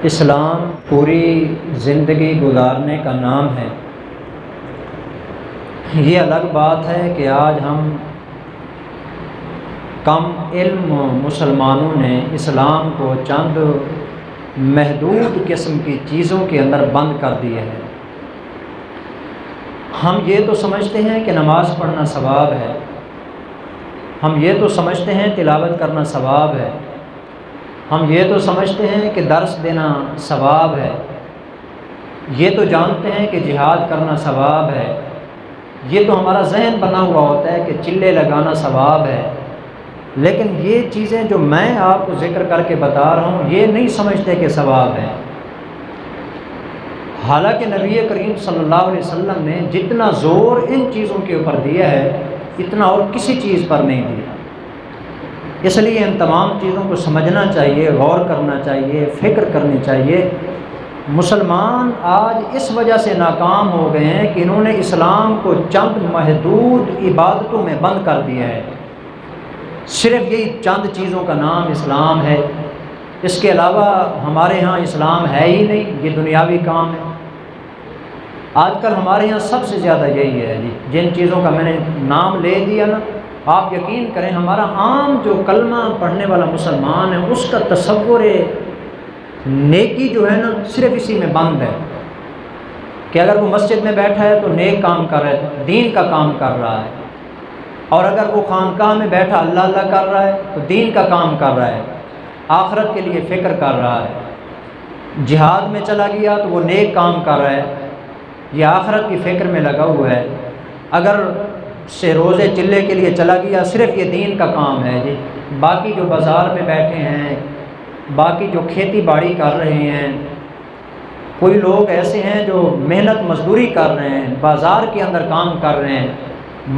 اسلام پوری زندگی گزارنے کا نام ہے۔ یہ الگ بات ہے کہ آج ہم کم علم مسلمانوں نے اسلام کو چند محدود قسم کی چیزوں کے اندر بند کر دیے ہیں۔ ہم یہ تو سمجھتے ہیں کہ نماز پڑھنا ثواب ہے، ہم یہ تو سمجھتے ہیں تلاوت کرنا ثواب ہے، ہم یہ تو سمجھتے ہیں کہ درس دینا ثواب ہے، یہ تو جانتے ہیں کہ جہاد کرنا ثواب ہے، یہ تو ہمارا ذہن بنا ہوا ہوتا ہے کہ چلے لگانا ثواب ہے۔ لیکن یہ چیزیں جو میں آپ کو ذکر کر کے بتا رہا ہوں یہ نہیں سمجھتے کہ ثواب ہے۔ حالانکہ نبی کریم صلی اللہ علیہ وسلم نے جتنا زور ان چیزوں کے اوپر دیا ہے اتنا اور کسی چیز پر نہیں دیا۔ اس لیے ان تمام چیزوں کو سمجھنا چاہیے، غور کرنا چاہیے، فکر کرنی چاہیے۔ مسلمان آج اس وجہ سے ناکام ہو گئے ہیں کہ انہوں نے اسلام کو چند محدود عبادتوں میں بند کر دیا ہے۔ صرف یہی چند چیزوں کا نام اسلام ہے، اس کے علاوہ ہمارے ہاں اسلام ہے ہی نہیں، یہ دنیاوی کام ہے۔ آج کل ہمارے ہاں سب سے زیادہ یہی ہے جن چیزوں کا میں نے نام لے دیا نا، آپ یقین کریں ہمارا عام جو کلمہ پڑھنے والا مسلمان ہے اس کا تصور نیکی جو ہے نا صرف اسی میں بند ہے کہ اگر وہ مسجد میں بیٹھا ہے تو نیک کام کر رہا ہے، دین کا کام کر رہا ہے، اور اگر وہ خانقاہ میں بیٹھا اللہ اللہ کر رہا ہے تو دین کا کام کر رہا ہے، آخرت کے لیے فکر کر رہا ہے۔ جہاد میں چلا گیا تو وہ نیک کام کر رہا ہے، یہ آخرت کی فکر میں لگا ہوا ہے۔ اگر سے روزے چلے کے لیے چلا گیا صرف یہ دین کا کام ہے جی۔ باقی جو بازار میں بیٹھے ہیں، باقی جو کھیتی باڑی کر رہے ہیں، کوئی لوگ ایسے ہیں جو محنت مزدوری کر رہے ہیں، بازار کے اندر کام کر رہے ہیں،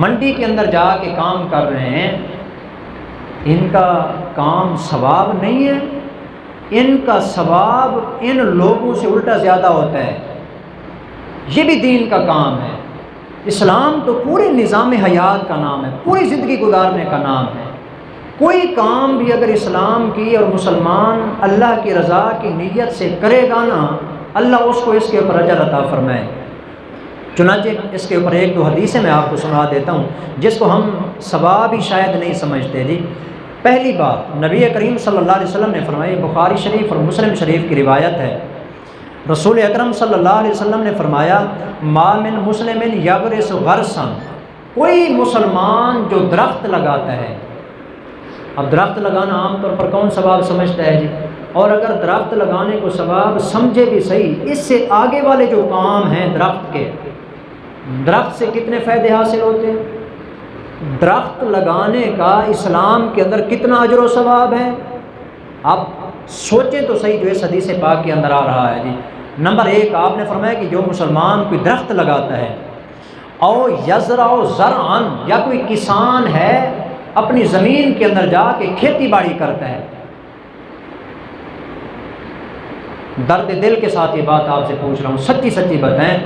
منڈی کے اندر جا کے کام کر رہے ہیں، ان کا کام ثواب نہیں ہے، ان کا ثواب ان لوگوں سے الٹا زیادہ ہوتا ہے۔ یہ بھی دین کا کام ہے۔ اسلام تو پورے نظام حیات کا نام ہے، پوری زندگی گزارنے کا نام ہے۔ کوئی کام بھی اگر اسلام کی اور مسلمان اللہ کی رضا کی نیت سے کرے گا نا، اللہ اس کو اس کے اوپر اجر عطا فرمائے۔ چنانچہ اس کے اوپر ایک دو حدیثیں میں آپ کو سنا دیتا ہوں جس کو ہم ثواب ہی شاید نہیں سمجھتے جی۔ پہلی بات نبی کریم صلی اللہ علیہ وسلم نے فرمائی، بخاری شریف اور مسلم شریف کی روایت ہے، رسول اکرم صلی اللہ علیہ وسلم نے فرمایا، ما من مسلم یغرس غرسا، کوئی مسلمان جو درخت لگاتا ہے۔ اب درخت لگانا عام طور پر کون ثواب سمجھتا ہے جی؟ اور اگر درخت لگانے کو ثواب سمجھے بھی صحیح، اس سے آگے والے جو کام ہیں درخت کے، درخت سے کتنے فائدے حاصل ہوتے ہیں؟ درخت لگانے کا اسلام کے اندر کتنا اجر و ثواب ہے، آپ سوچیں تو صحیح جو اس حدیث پاک کے اندر آ رہا ہے جی۔ نمبر ایک آپ نے فرمایا کہ جو مسلمان کوئی درخت لگاتا ہے، او یزرع زرعا، یا کوئی کسان ہے اپنی زمین کے اندر جا کے کھیتی باڑی کرتا ہے۔ درد دل کے ساتھ یہ بات آپ سے پوچھ رہا ہوں، سچی سچی بتائیں،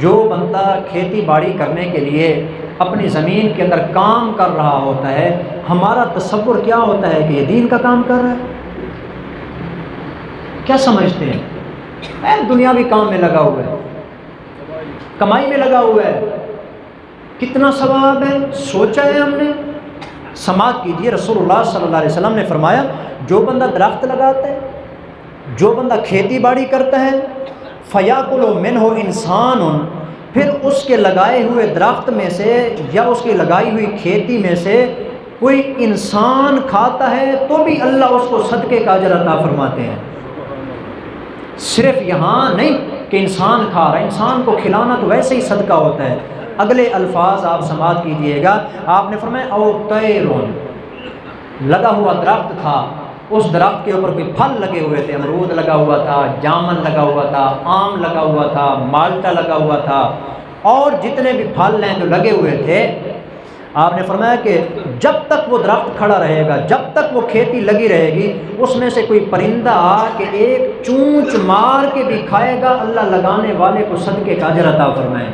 جو بندہ کھیتی باڑی کرنے کے لیے اپنی زمین کے اندر کام کر رہا ہوتا ہے، ہمارا تصور کیا ہوتا ہے کہ یہ دین کا کام کر رہا ہے؟ کیا سمجھتے ہیں؟ دنیاوی کام میں لگا ہوا ہے، کمائی میں لگا ہوا ہے، کتنا ثواب ہے سوچا ہے ہم نے؟ سماعت کیجیے، رسول اللہ صلی اللہ علیہ وسلم نے فرمایا، جو بندہ درخت لگاتا ہے، جو بندہ کھیتی باڑی کرتا ہے، فَيَأْكُلُ مِنْهُ إِنسَانٌ، پھر اس کے لگائے ہوئے درخت میں سے یا اس کی لگائی ہوئی کھیتی میں سے کوئی انسان کھاتا ہے تو بھی اللہ اس کو صدقے کا اجر عطا فرماتے ہیں۔ صرف یہاں نہیں کہ انسان کھا رہا ہے، انسان کو کھلانا تو ویسے ہی صدقہ ہوتا ہے۔ اگلے الفاظ آپ سماعت کیجئے گا، آپ نے فرمایا او طیرون، لگا ہوا درخت تھا، اس درخت کے اوپر کوئی پھل لگے ہوئے تھے، امرود لگا ہوا تھا، جامن لگا ہوا تھا، آم لگا ہوا تھا، مالٹا لگا ہوا تھا، اور جتنے بھی پھل ہیں جو لگے ہوئے تھے، آپ نے فرمایا کہ جب تک وہ درخت کھڑا رہے گا، جب تک وہ کھیتی لگی رہے گی، اس میں سے کوئی پرندہ آ کے ایک چونچ مار کے بھی کھائے گا، اللہ لگانے والے کو صدقے کا اجر عطا فرمائے۔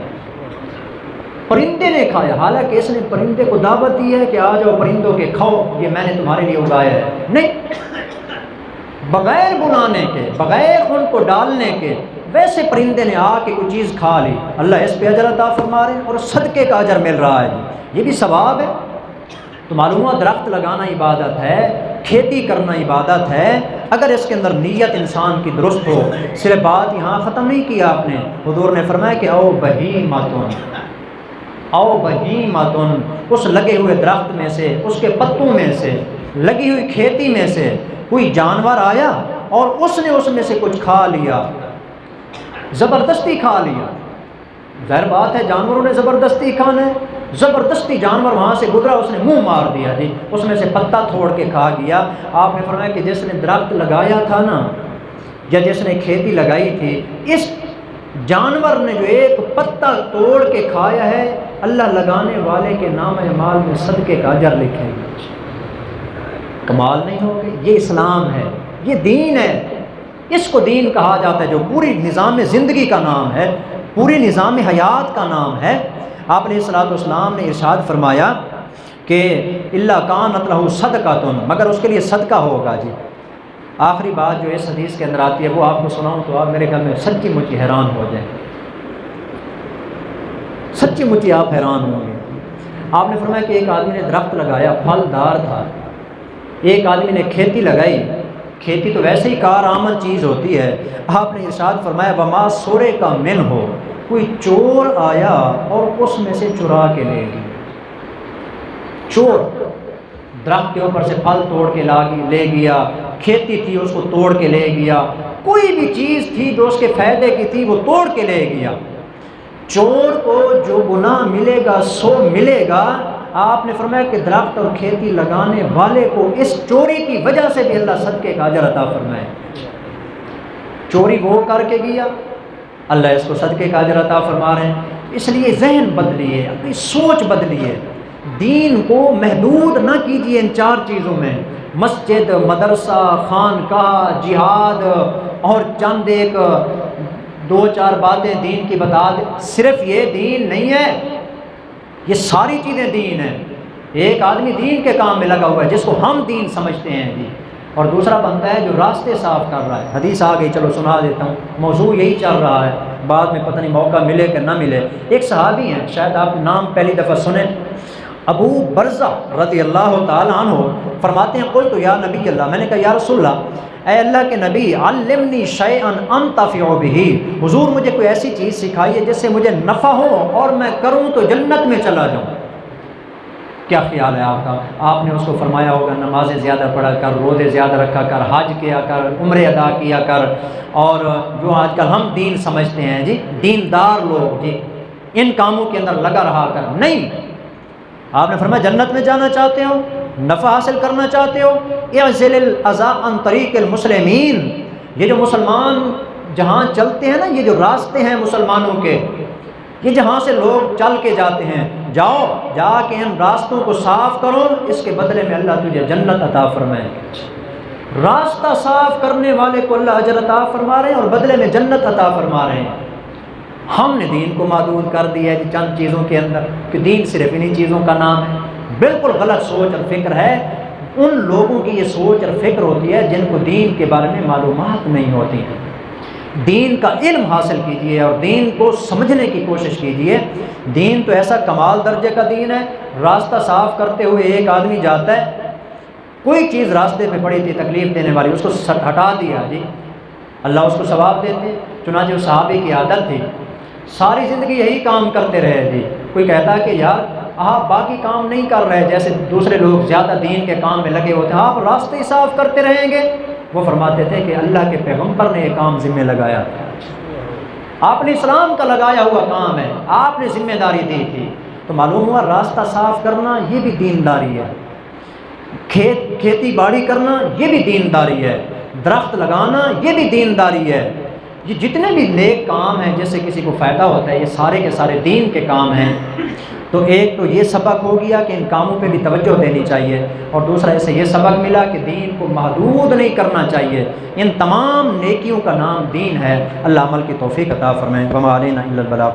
پرندے نے کھایا، حالانکہ اس نے پرندے کو دعوت دی ہے کہ آ جاؤ پرندوں کے کھاؤ، یہ میں نے تمہارے لیے اگایا ہے، نہیں، بغیر بلانے کے، بغیر ان کو ڈالنے کے، ویسے پرندے نے آ کے کوئی چیز کھا لی، اللہ اس پہ اجر عطا فرما رہے ہیں اور صدقے کا اجر مل رہا ہے جی، یہ بھی ثواب ہے۔ تو معلوم ہوا درخت لگانا عبادت ہے، کھیتی کرنا عبادت ہے، اگر اس کے اندر نیت انسان کی درست ہو۔ صرف بات یہاں ختم نہیں کیا آپ نے، حضور نے فرمایا کہ او بہیمۃ، او بہیمۃ، اس لگے ہوئے درخت میں سے، اس کے پتوں میں سے، لگی ہوئی کھیتی میں سے کوئی جانور آیا اور اس نے اس میں سے کچھ کھا لیا، زبردستی کھا لیا۔ ظاہر بات ہے جانوروں نے زبردستی کھانا ہے، زبردستی جانور وہاں سے گزرا، اس نے منہ مار دیا جی، اس میں سے پتا توڑ کے کھا گیا۔ آپ نے فرمایا کہ جس نے درخت لگایا تھا نا، یا جس نے کھیتی لگائی تھی، اس جانور نے جو ایک پتا توڑ کے کھایا ہے، اللہ لگانے والے کے نام اعمال میں صدقے کا اجر لکھے گا۔ کمال نہیں ہوگی؟ یہ اسلام ہے، یہ دین ہے، اس کو دین کہا جاتا ہے جو پوری نظام زندگی کا نام ہے، پوری نظام حیات کا نام ہے۔ آپ نے صلی اللہ علیہ وسلم نے ارشاد فرمایا کہ اللہ کانت لہ صدقۃ، مگر اس کے لیے صدقہ ہوگا جی۔ آخری بات جو اس حدیث کے اندر آتی ہے وہ آپ کو سناؤں تو آپ میرے گھر میں سچی مچی حیران ہو جائیں، سچی مچی آپ حیران ہوں گے۔ آپ نے فرمایا کہ ایک آدمی نے درخت لگایا، پھلدار تھا، ایک آدمی نے کھیتی لگائی، کھیتی تو ویسے ہی کارآمد چیز ہوتی ہے۔ آپ نے ارشاد فرمایا وما سورے کا من ہو، کوئی چور آیا اور اس میں سے چرا کے لے گیا۔ چور درخت کے اوپر سے پھل توڑ کے لے گیا، کھیتی تھی اس کو توڑ کے لے گیا، کوئی بھی چیز تھی جو اس کے فائدے کی تھی وہ توڑ کے لے گیا۔ چور کو جو گناہ ملے گا سو ملے گا۔ آپ نے فرمایا کہ درخت اور کھیتی لگانے والے کو اس چوری کی وجہ سے بھی اللہ صدقے کا اجر عطا فرمائے۔ چوری وہ کر کے گیا، اللہ اس کو صدقے کا اجر عطا فرما رہے ہیں۔ اس لیے ذہن بدلیے، اپنی سوچ بدلیے، دین کو محدود نہ کیجیے ان چار چیزوں میں، مسجد، مدرسہ، خانقاہ، جہاد اور چند ایک دو چار باتیں دین کی بتا دیں، صرف یہ دین نہیں ہے، یہ ساری چیزیں دین ہیں۔ ایک آدمی دین کے کام میں لگا ہوا ہے جس کو ہم دین سمجھتے ہیں جی، اور دوسرا بندہ ہے جو راستے صاف کر رہا ہے۔ حدیث آ گئی، چلو سنا دیتا ہوں، موضوع یہی چل رہا ہے، بعد میں پتہ نہیں موقع ملے کہ نہ ملے۔ ایک صحابی ہیں، شاید آپ نام پہلی دفعہ سنیں، ابو برزہ رضی اللہ تعالیٰ عنہ فرماتے ہیں قلت یا نبی اللہ، میں نے کہا یا رسول اللہ، اے اللہ کے نبی، علمنی شیئا انتفع بہ، حضور مجھے کوئی ایسی چیز سکھائیے جس سے مجھے نفع ہو اور میں کروں تو جنت میں چلا جاؤں۔ کیا خیال ہے آپ کا؟ آپ نے اس کو فرمایا ہوگا نمازیں زیادہ پڑھا کر، روزے زیادہ رکھا کر، حج کیا کر، عمرے ادا کیا کر، اور جو آج کل ہم دین سمجھتے ہیں جی، دیندار لوگ جی، ان کاموں کے اندر لگا رہا کر نہیں۔ آپ نے فرمایا جنت میں جانا چاہتے ہو، نفع حاصل کرنا چاہتے ہو، اعزل الاذى عن طریق المسلمین، یہ جو مسلمان جہاں چلتے ہیں نا، یہ جو راستے ہیں مسلمانوں کے، یہ جہاں سے لوگ چل کے جاتے ہیں، جاؤ جا کے ان راستوں کو صاف کرو، اس کے بدلے میں اللہ تجھے جنت عطا فرمائے۔ راستہ صاف کرنے والے کو اللہ اجر عطا فرما رہے ہیں اور بدلے میں جنت عطا فرما رہے ہیں۔ ہم نے دین کو محدود کر دیا ہے چند چیزوں کے اندر کہ دین صرف انہی چیزوں کا نام ہے۔ بالکل غلط سوچ اور فکر ہے، ان لوگوں کی یہ سوچ اور فکر ہوتی ہے جن کو دین کے بارے میں معلومات نہیں ہوتی ہیں۔ دین کا علم حاصل کیجئے اور دین کو سمجھنے کی کوشش کیجئے۔ دین تو ایسا کمال درجے کا دین ہے، راستہ صاف کرتے ہوئے ایک آدمی جاتا ہے، کوئی چیز راستے پہ پڑی تھی تکلیف دینے والی، اس کو ہٹا دیا جی، اللہ اس کو ثواب دیتے۔ چنانچہ اس صحابی کی عادت تھی، ساری زندگی یہی کام کرتے رہے جی۔ کوئی کہتا ہے کہ یار آپ باقی کام نہیں کر رہے، جیسے دوسرے لوگ زیادہ دین کے کام میں لگے ہوتے ہیں، آپ راستے ہی صاف کرتے رہیں گے۔ وہ فرماتے تھے کہ اللہ کے پیغمبر نے یہ کام ذمہ لگایا تھا، آپ نے اسلام کا لگایا ہوا کام ہے، آپ نے ذمہ داری دی تھی۔ تو معلوم ہوا راستہ صاف کرنا یہ بھی دینداری ہے، کھیتی باڑی کرنا یہ بھی دینداری ہے، درخت لگانا یہ بھی دینداری ہے۔ یہ جتنے بھی نیک کام ہیں جس سے کسی کو فائدہ ہوتا ہے، یہ سارے کے سارے دین کے کام ہیں۔ تو ایک تو یہ سبق ہو گیا کہ ان کاموں پہ بھی توجہ دینی چاہیے، اور دوسرا اس سے یہ سبق ملا کہ دین کو محدود نہیں کرنا چاہیے، ان تمام نیکیوں کا نام دین ہے۔ اللہ عمل کی توفیق عطا فرمائے۔ وما علینا الا البلاغ۔